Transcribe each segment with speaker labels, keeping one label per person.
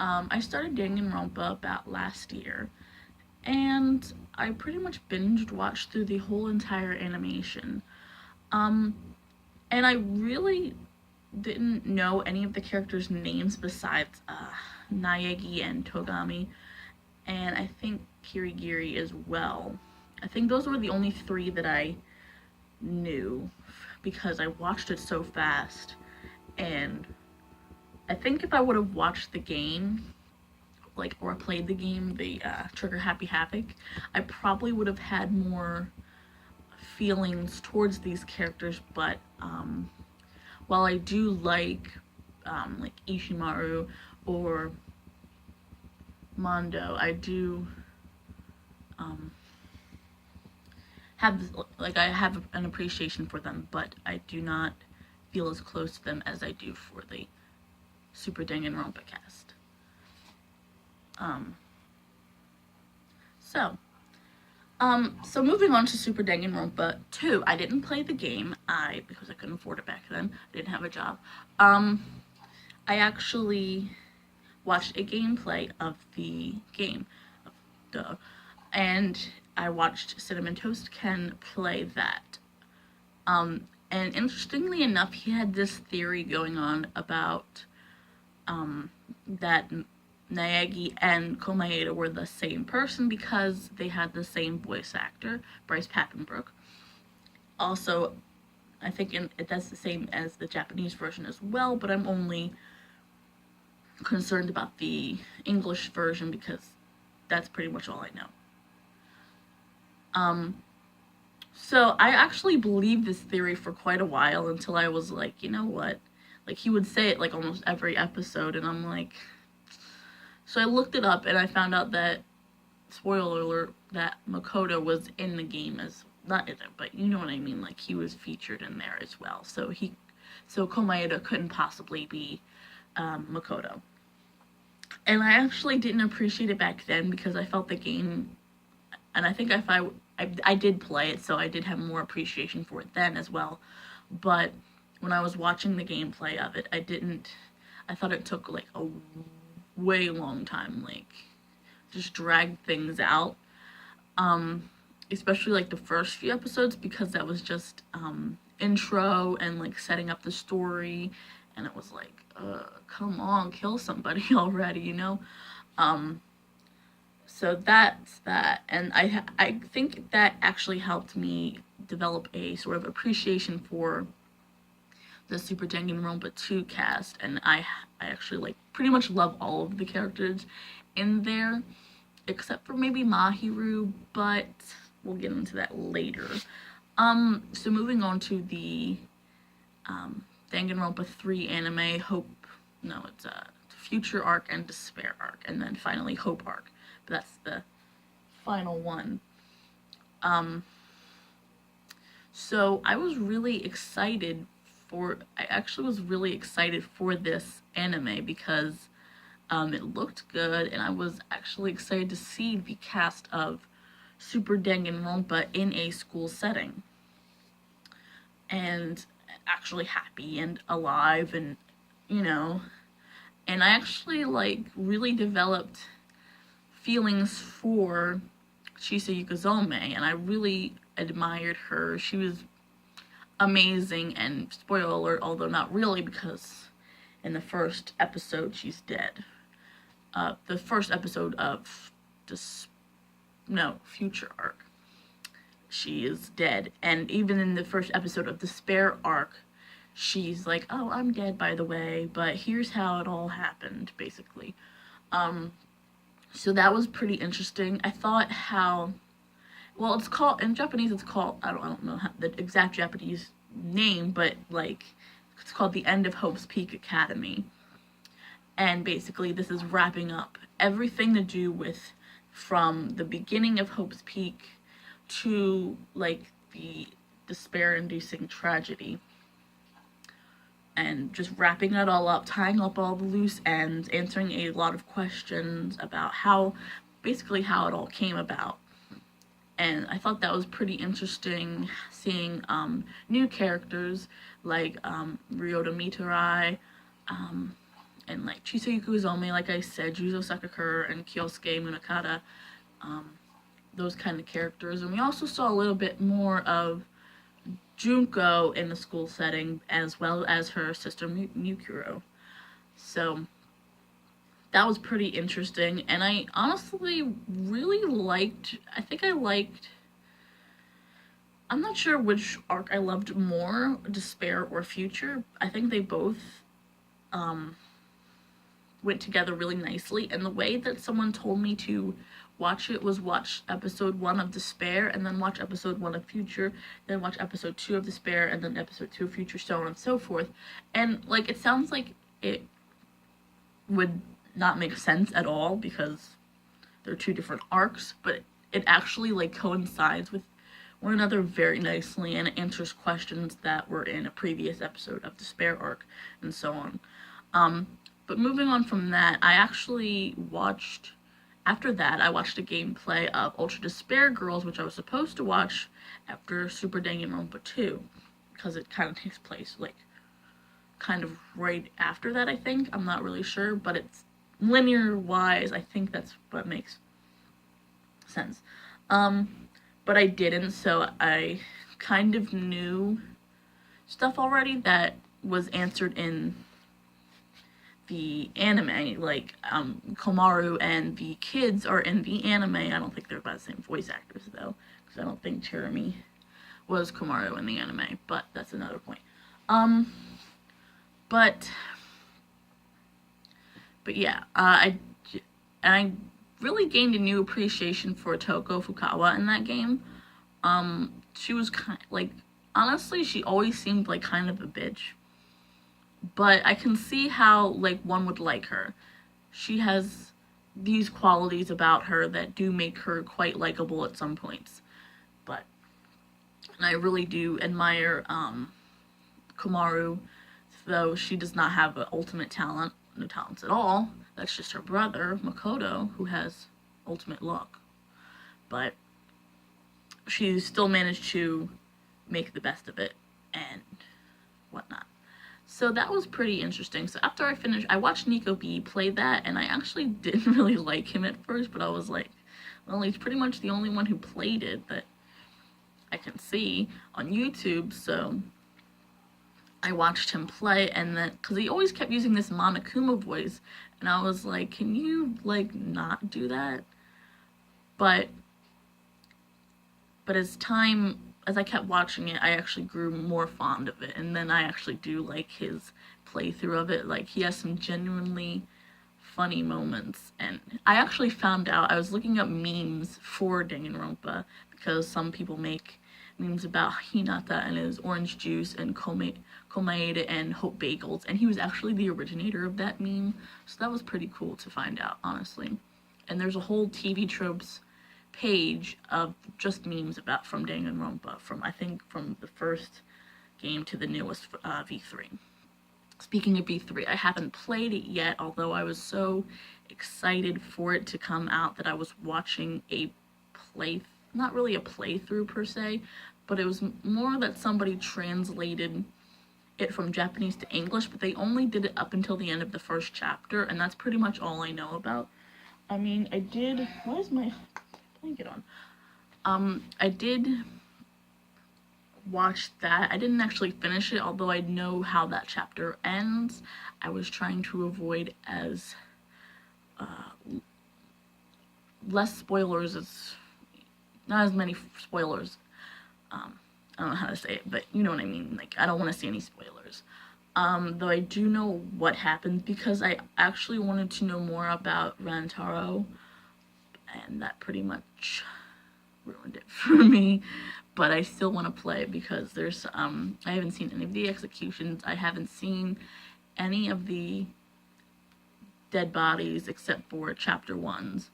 Speaker 1: I started Danganronpa about last year, and I pretty much binged watched through the whole entire animation. Um, and I really didn't know any of the characters' names besides Naegi and Togami, and I think Kirigiri as well. I think those were the only three that I knew because I watched it so fast. And I think if I would have watched the game, like, or played the game, the Trigger Happy Havoc, I probably would have had more feelings towards these characters. But while I do like Ishimaru or Mondo, I do um, have I have an appreciation for them, but I do not feel as close to them as I do for the Super Danganronpa cast. Um, so, so moving on to Super Danganronpa 2, I didn't play the game, because I couldn't afford it back then. I didn't have a job. I actually watched a gameplay of the game, duh, and I watched Cinnamon Toast Ken play that. And interestingly enough, he had this theory going on about that Naegi and Komaeda were the same person because they had the same voice actor, Bryce Papenbrook. Also, I think that's the same as the Japanese version as well, but I'm only concerned about the English version because that's pretty much all I know. So I actually believed this theory for quite a while until I was like, you know what? Like, he would say it like almost every episode, and I'm like, so I looked it up and I found out that, spoiler alert, that Makoto was in the game as, not in it, but you know what I mean, like he was featured in there as well. So Komaeda couldn't possibly be Makoto. And I actually didn't appreciate it back then because I felt the game, and I think if I did play it, so I did have more appreciation for it then as well. But when I was watching the gameplay of it, I thought it took like a way long time, like just dragged things out. Especially like the first few episodes because that was just intro and like setting up the story, and it was like, come on, kill somebody already, you know? So that's that, and I think that actually helped me develop a sort of appreciation for the Super Danganronpa 2 cast, and I actually like pretty much love all of the characters in there, except for maybe Mahiru, but we'll get into that later. So moving on to the Danganronpa 3 anime, it's Future arc and Despair arc, and then finally Hope arc, but that's the final one. So I actually was really excited for this anime because it looked good, and I was actually excited to see the cast of Super Danganronpa in a school setting, and actually happy and alive, and you know, and I actually like really developed feelings for Chisa Yukazome, and I really admired her. She was amazing, and spoiler alert, although not really, because in the first episode she's dead. The first episode of Future arc, she is dead, and even in the first episode of Despair arc, she's like, oh, I'm dead, by the way, but here's how it all happened, basically. So that was pretty interesting. I thought it's called, in Japanese, it's called, I don't know the exact Japanese name, but like, it's called The End of Hope's Peak Academy. And basically, this is wrapping up everything to do with from the beginning of Hope's Peak to like the despair-inducing tragedy, and just wrapping it all up, tying up all the loose ends, answering a lot of questions about how it all came about. And I thought that was pretty interesting, seeing new characters like Ryota Mitarai, and like Chisayuki Uzome, like I said, Juzo Sakakura and Kyosuke Munakata, those kind of characters. And we also saw a little bit more of Junko in the school setting, as well as her sister Mukuro. So that was pretty interesting, and I honestly really liked, I'm not sure which arc I loved more, Despair or Future. I think they both um, went together really nicely, and the way that someone told me to watch it was watch episode 1 of Despair, and then watch episode 1 of Future, then watch episode 2 of Despair, and then episode 2 of Future, so on and so forth. And like, it sounds like it would not make sense at all because they're 2 different arcs, but it actually like coincides with one another very nicely, and it answers questions that were in a previous episode of Despair arc, and so on. But moving on from that, after that, I watched a gameplay of Ultra Despair Girls, which I was supposed to watch after Super Danganronpa 2, because it kind of takes place, like, kind of right after that, I think. I'm not really sure, but it's linear-wise, I think that's what makes sense. But I didn't, so I kind of knew stuff already that was answered in the anime. Like, Komaru and the kids are in the anime. I don't think they're by the same voice actors, though, because I don't think Cherami was Komaru in the anime, but that's another point. But yeah, I really gained a new appreciation for Toko Fukawa in that game. She was kind of, like, honestly, she always seemed like kind of a bitch. But I can see how, like, one would like her. She has these qualities about her that do make her quite likable at some points. And I really do admire Komaru, though she does not have an ultimate talent, no talents at all. That's just her brother, Makoto, who has ultimate luck. But she still managed to make the best of it and whatnot. So that was pretty interesting. So after I finished, I watched Nico B play that, and I actually didn't really like him at first, but I was like, well, he's pretty much the only one who played it that I can see on YouTube, so I watched him play, and then, because he always kept using this Monokuma voice, and I was like, can you, like, not do that? But as I kept watching it, I actually grew more fond of it, and then I actually do like his playthrough of it. Like, he has some genuinely funny moments, and I actually found out, I was looking up memes for Danganronpa, because some people make memes about Hinata and his orange juice and Komaeda and Hope Bagels, and he was actually the originator of that meme, so that was pretty cool to find out, honestly. And there's a whole TV Tropes page of just memes from Danganronpa, I think from the first game to the newest V3. Speaking of V3, I haven't played it yet, although I was so excited for it to come out that I was watching not really a playthrough per se, but it was more that somebody translated it from Japanese to English, but they only did it up until the end of the first chapter, and that's pretty much all I know about. I mean, why is my blanket on? I did watch that. I didn't actually finish it, although I know how that chapter ends. I was trying to avoid as less spoilers not as many spoilers. I don't know how to say it, but you know what I mean. Like, I don't want to see any spoilers. Though I do know what happens, because I actually wanted to know more about Rantaro, and that pretty much ruined it for me. But I still want to play because there's I haven't seen any of the executions. I haven't seen any of the dead bodies except for chapter 1s.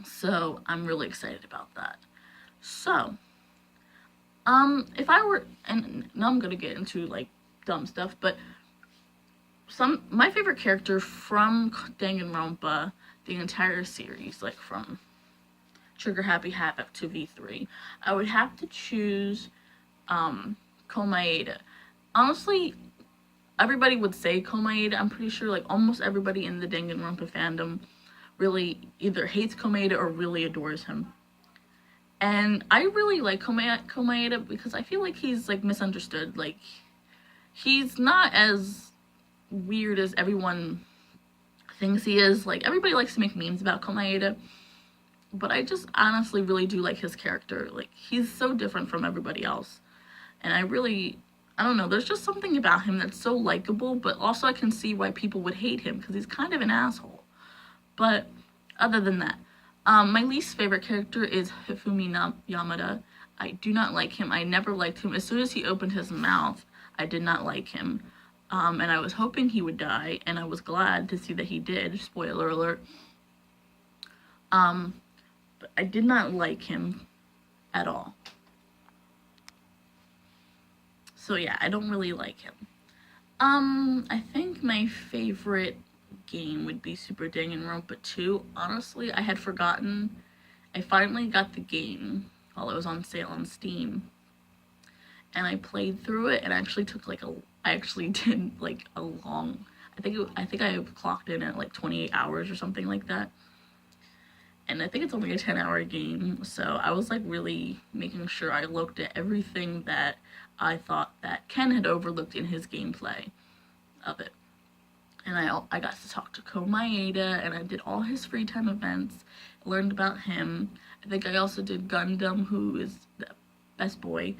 Speaker 1: So I'm really excited about that. So if I were, and now I'm gonna get into like dumb stuff, but my favorite character from Danganronpa, the entire series, like from Trigger Happy Havoc to V3, I would have to choose Komaeda. Honestly, everybody would say Komaeda. I'm pretty sure like almost everybody in the Danganronpa fandom really either hates Komaeda or really adores him. And I really like Komaeda because I feel like he's like misunderstood. Like, he's not as weird as everyone thinks he is. Like, everybody likes to make memes about Komaeda, but I just honestly really do like his character. Like, he's so different from everybody else. And I don't know, there's just something about him that's so likable, but also I can see why people would hate him because he's kind of an asshole. But other than that, my least favorite character is Hifumi Yamada. I do not like him. I never liked him. As soon as he opened his mouth, I did not like him. And I was hoping he would die, and I was glad to see that he did. Spoiler alert. But I did not like him at all. So yeah, I don't really like him. I think my favorite game would be Super Danganronpa 2. Honestly, I had forgotten. I finally got the game while it was on sale on Steam, and I played through it, and I actually took like I actually did like a long, I think I clocked in at like 28 hours or something like that. And I think it's only a 10-hour game, so I was like really making sure I looked at everything that I thought that Ken had overlooked in his gameplay of it. And I got to talk to Komaeda, and I did all his free time events, learned about him. I think I also did Gundam, who is the best boy.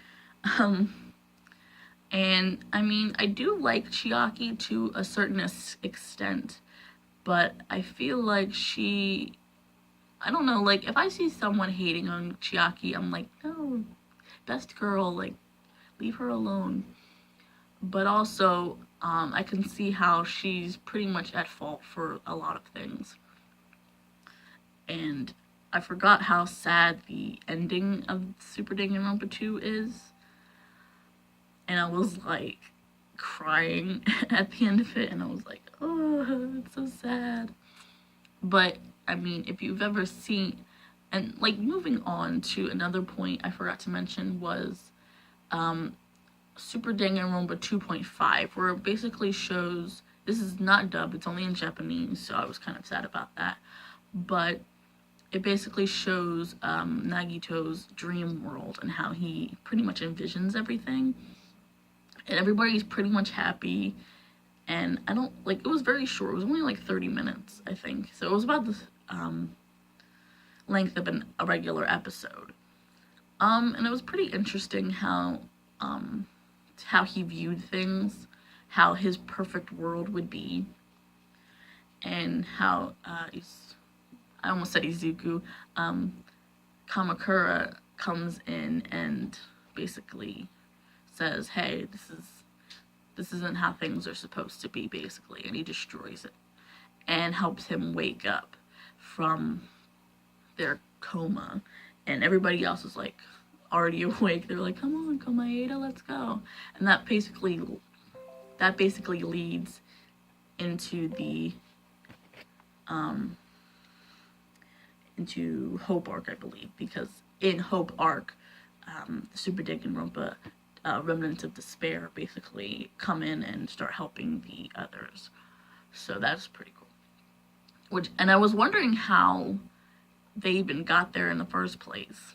Speaker 1: And I mean, I do like Chiaki to a certain extent, but I feel like I don't know, like, if I see someone hating on Chiaki, I'm like, no, best girl, like, leave her alone. But also, I can see how she's pretty much at fault for a lot of things. And I forgot how sad the ending of Super Danganronpa 2 is. And I was, like, crying at the end of it, and I was like, oh, it's so sad. But I mean, if you've ever seen, and like moving on to another point I forgot to mention was Super Danganronpa 2.5, where it basically shows, this is not dubbed, it's only in Japanese, so I was kind of sad about that, but it basically shows Nagito's dream world and how he pretty much envisions everything, and everybody's pretty much happy. And I don't, like, it was very short. It was only like 30 minutes, I think. So it was about the length of a regular episode. And it was pretty interesting how he viewed things, how his perfect world would be, and how I almost said Izuku, Kamakura comes in and basically says, hey, this isn't how things are supposed to be, basically, and he destroys it and helps him wake up from their coma, and everybody else is like already awake. They're like, come on, Komaeda, let's go. And that basically leads into the into Hope Arc, I believe, because in Hope Arc, Super Danganronpa Remnants of Despair basically come in and start helping the others. So that's pretty cool. And I was wondering how they even got there in the first place.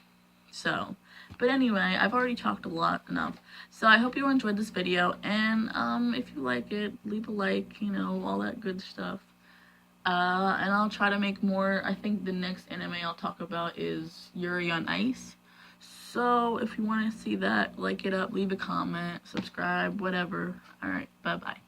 Speaker 1: So, but anyway, I've already talked a lot enough. So I hope you enjoyed this video, and if you like it, leave a like, you know, all that good stuff. And I'll try to make more. I think the next anime I'll talk about is Yuri on Ice. So if you want to see that, like it up, leave a comment, subscribe, whatever. Alright, bye-bye.